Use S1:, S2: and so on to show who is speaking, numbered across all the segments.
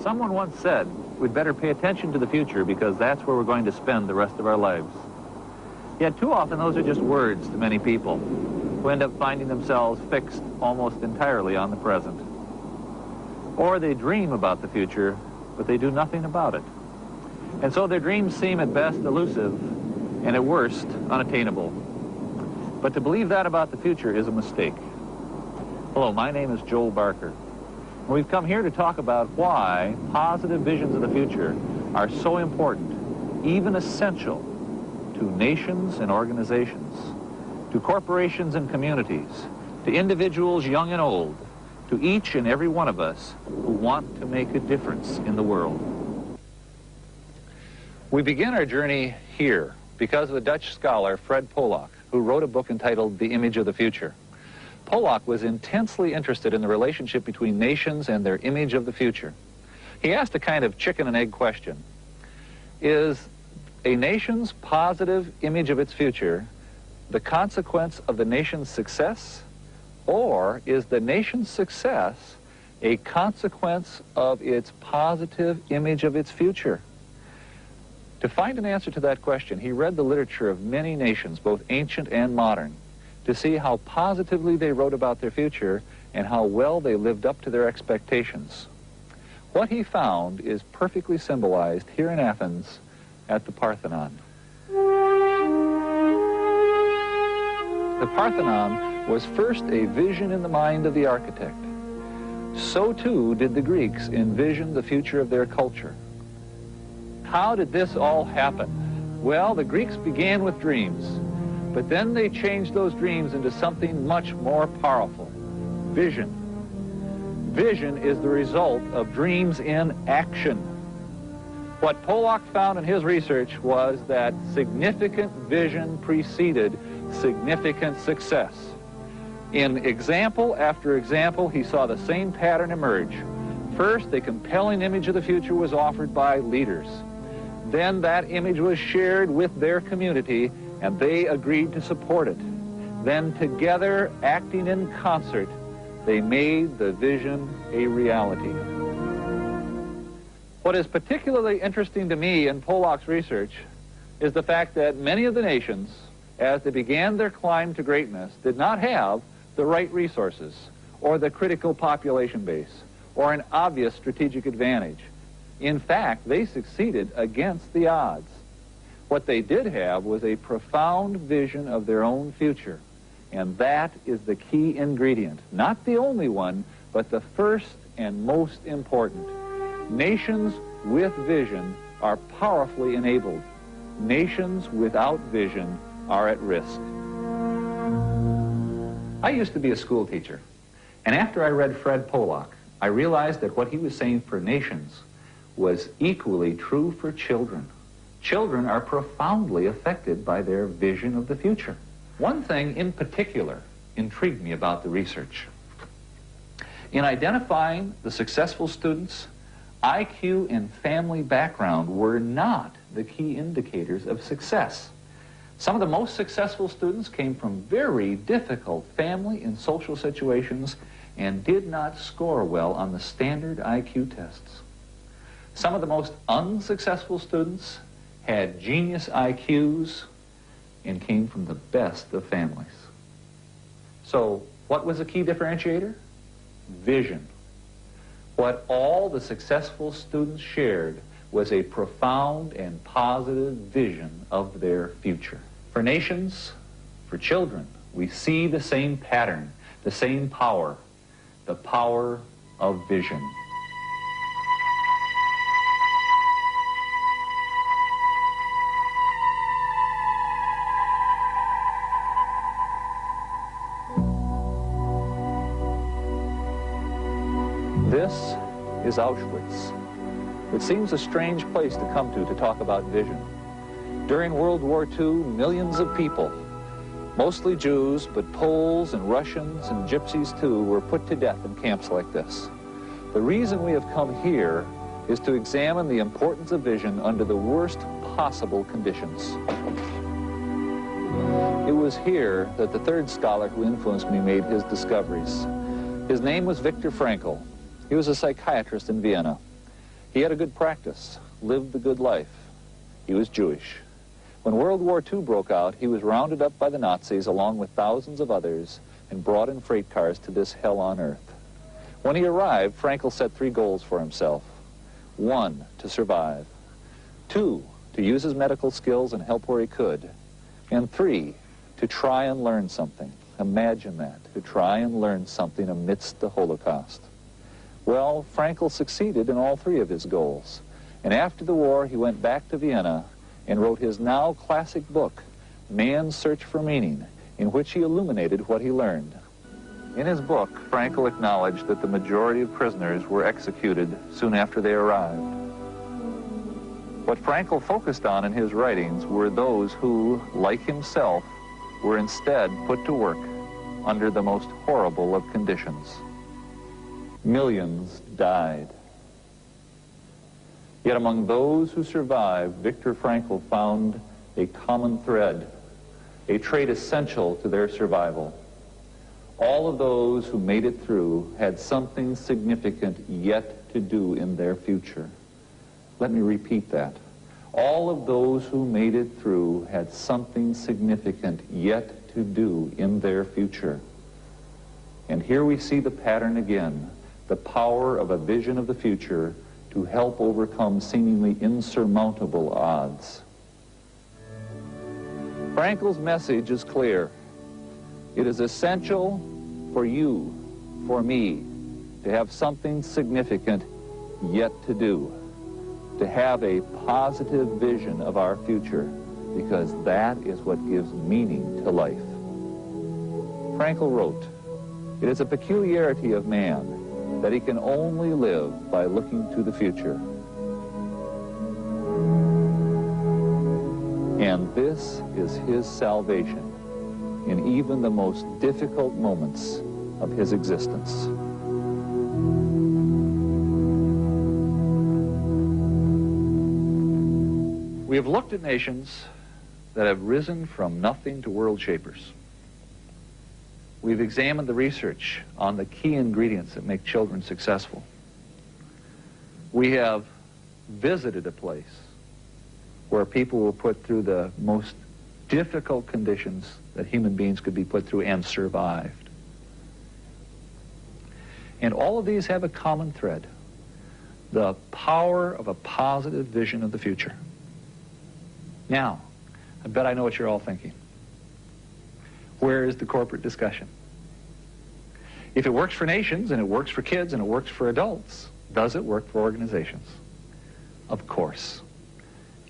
S1: Someone once said, we'd better pay attention to the future because that's where we're going to spend the rest of our lives. Yet too often those are just words to many people who end up finding themselves fixed almost entirely on the present. Or they dream about the future, but they do nothing about it. And so their dreams seem at best elusive and at worst unattainable. But to believe that about the future is a mistake. Hello, my name is Joel Barker. And we've come here to talk about why positive visions of the future are so important, even essential, to nations and organizations, to corporations and communities, to individuals young and old, to each and every one of us who want to make a difference in the world. We begin our journey here because of a Dutch scholar, Fred Polak, who wrote a book entitled The Image of the Future. Polak was intensely interested in the relationship between nations and their image of the future. He asked a kind of chicken and egg question. Is a nation's positive image of its future the consequence of the nation's success, or is the nation's success a consequence of its positive image of its future? To find an answer to that question, he read the literature of many nations, both ancient and modern, to see how positively they wrote about their future and how well they lived up to their expectations. What he found is perfectly symbolized here in Athens at the Parthenon. The Parthenon was first a vision in the mind of the architect. So too did the Greeks envision the future of their culture. How did this all happen? Well, the Greeks began with dreams, but then they changed those dreams into something much more powerful, vision. Vision is the result of dreams in action. What Polak found in his research was that significant vision preceded significant success. In example after example, he saw the same pattern emerge. First, a compelling image of the future was offered by leaders. Then that image was shared with their community, and they agreed to support it. Then together, acting in concert, they made the vision a reality. What is particularly interesting to me in Polak's research is the fact that many of the nations, as they began their climb to greatness, did not have the right resources, or the critical population base, or an obvious strategic advantage. In fact, they succeeded against the odds. What they did have was a profound vision of their own future, and that is the key ingredient. Not the only one, but the first and most important. Nations with vision are powerfully enabled. Nations without vision are at risk. I used to be a school teacher, and after I read Fred Polak, I realized that what he was saying for nations was equally true for children. Children are profoundly affected by their vision of the future. One thing in particular intrigued me about the research. In identifying the successful students, IQ and family background were not the key indicators of success. Some of the most successful students came from very difficult family and social situations and did not score well on the standard IQ tests. Some of the most unsuccessful students had genius IQs and came from the best of families. So, what was the key differentiator? Vision. What all the successful students shared was a profound and positive vision of their future. For nations, for children, we see the same pattern, the same power, the power of vision. This is Auschwitz. It seems a strange place to come to talk about vision. During World War II, millions of people, mostly Jews, but Poles and Russians and Gypsies too, were put to death in camps like this. The reason we have come here is to examine the importance of vision under the worst possible conditions. It was here that the third scholar who influenced me made his discoveries. His name was Viktor Frankl. He was a psychiatrist in Vienna. He had a good practice, lived the good life. He was Jewish. When World War II broke out, he was rounded up by the Nazis along with thousands of others and brought in freight cars to this hell on earth. When he arrived, Frankl set 3 goals for himself. 1, to survive. 2, to use his medical skills and help where he could. And 3, to try and learn something. Imagine that, to try and learn something amidst the Holocaust. Well, Frankl succeeded in all 3 of his goals. And after the war, he went back to Vienna and wrote his now classic book, Man's Search for Meaning, in which he illuminated what he learned. In his book, Frankl acknowledged that the majority of prisoners were executed soon after they arrived. What Frankl focused on in his writings were those who, like himself, were instead put to work under the most horrible of conditions. Millions died. Yet among those who survived, Viktor Frankl found a common thread, a trait essential to their survival. All of those who made it through had something significant yet to do in their future. Let me repeat that. All of those who made it through had something significant yet to do in their future. And here we see the pattern again, the power of a vision of the future to help overcome seemingly insurmountable odds. Frankl's message is clear. It is essential for you, for me, to have something significant yet to do, to have a positive vision of our future, because that is what gives meaning to life. Frankl wrote, "It is a peculiarity of man that he can only live by looking to the future. And this is his salvation in even the most difficult moments of his existence." We have looked at nations that have risen from nothing to world shapers. We've examined the research on the key ingredients that make children successful. We have visited a place where people were put through the most difficult conditions that human beings could be put through and survived. And all of these have a common thread, the power of a positive vision of the future. Now, I bet I know what you're all thinking. Where is the corporate discussion? If it works for nations, and it works for kids, and it works for adults, does it work for organizations? Of course.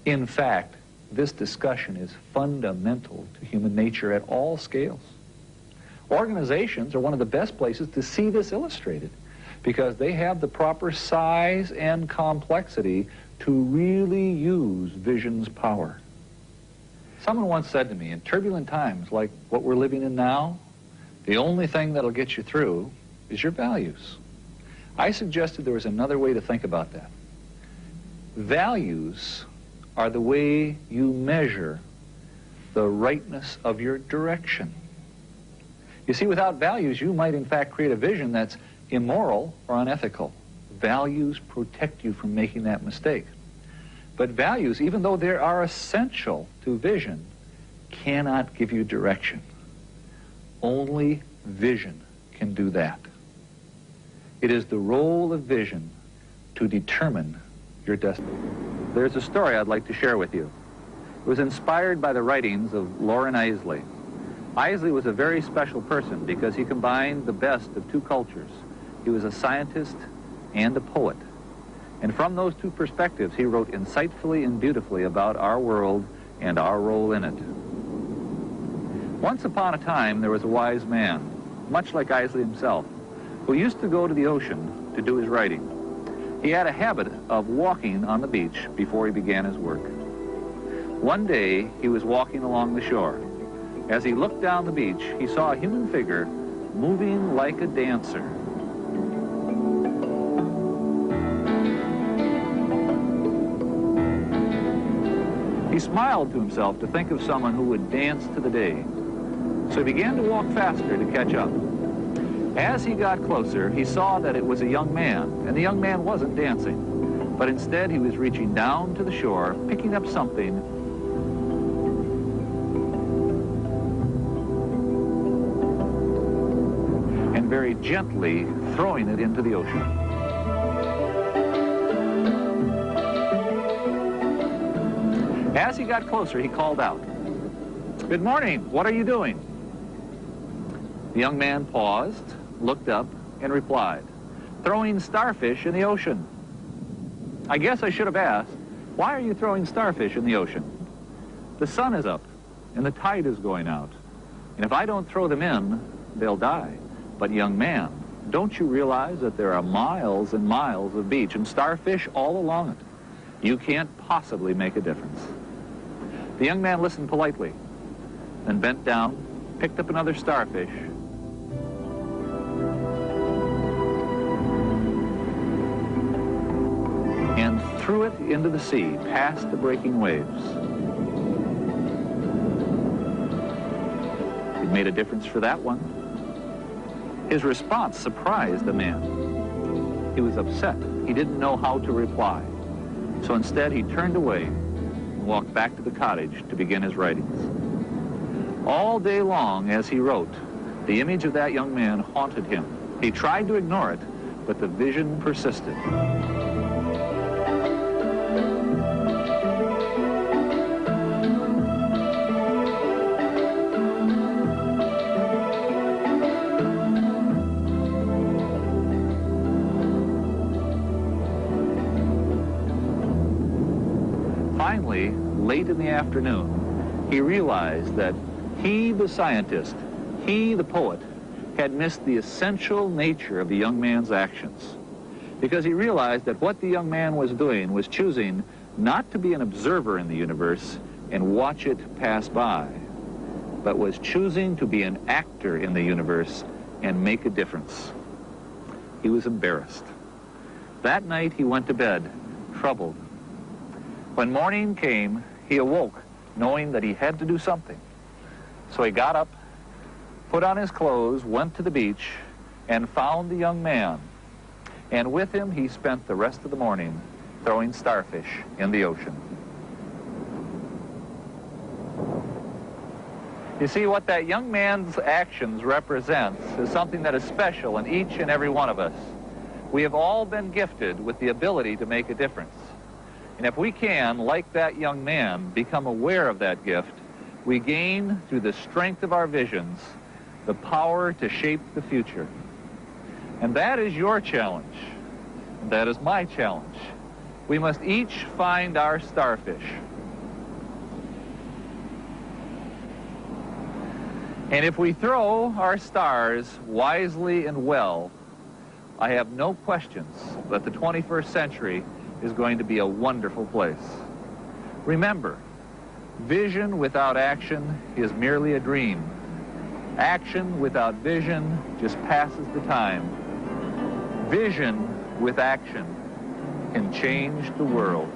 S1: In fact, this discussion is fundamental to human nature at all scales. Organizations are one of the best places to see this illustrated because they have the proper size and complexity to really use vision's power. Someone once said to me, in turbulent times like what we're living in now, the only thing that'll get you through is your values. I suggested there was another way to think about that. Values are the way you measure the rightness of your direction. You see, without values, you might in fact create a vision that's immoral or unethical. Values protect you from making that mistake. But values, even though they are essential to vision, cannot give you direction. Only vision can do that. It is the role of vision to determine your destiny. There's a story I'd like to share with you. It was inspired by the writings of Loren Eiseley. Eiseley was a very special person because he combined the best of 2 cultures. He was a scientist and a poet. And from those 2 perspectives, he wrote insightfully and beautifully about our world and our role in it. Once upon a time, there was a wise man, much like Eiseley himself, who used to go to the ocean to do his writing. He had a habit of walking on the beach before he began his work. One day, he was walking along the shore. As he looked down the beach, he saw a human figure moving like a dancer. He smiled to himself to think of someone who would dance to the day. So he began to walk faster to catch up. As he got closer, he saw that it was a young man, and the young man wasn't dancing. But instead, he was reaching down to the shore, picking up something, and very gently throwing it into the ocean. As he got closer, he called out, "Good morning, what are you doing?" The young man paused, looked up, and replied, "Throwing starfish in the ocean." I guess I should have asked, why are you throwing starfish in the ocean? The sun is up, and the tide is going out. And if I don't throw them in, they'll die. But young man, don't you realize that there are miles and miles of beach and starfish all along it? You can't possibly make a difference. The young man listened politely, then bent down, picked up another starfish, and threw it into the sea past the breaking waves. It made a difference for that one. His response surprised the man. He was upset. He didn't know how to reply. So instead, he turned away and walked back to the cottage to begin his writings. All day long, as he wrote, the image of that young man haunted him. He tried to ignore it, but the vision persisted. Finally, late in the afternoon, he realized that he, the scientist, he, the poet, had missed the essential nature of the young man's actions. Because he realized that what the young man was doing was choosing not to be an observer in the universe and watch it pass by, but was choosing to be an actor in the universe and make a difference. He was embarrassed. That night he went to bed, troubled. When morning came, he awoke knowing that he had to do something. So he got up, put on his clothes, went to the beach, and found the young man. And with him, he spent the rest of the morning throwing starfish in the ocean. You see, what that young man's actions represents is something that is special in each and every one of us. We have all been gifted with the ability to make a difference. And if we can, like that young man, become aware of that gift, we gain, through the strength of our visions, the power to shape the future. And that is your challenge. And that is my challenge. We must each find our starfish. And if we throw our stars wisely and well, I have no questions that the 21st century is going to be a wonderful place. Remember, vision without action is merely a dream. Action without vision just passes the time. Vision with action can change the world.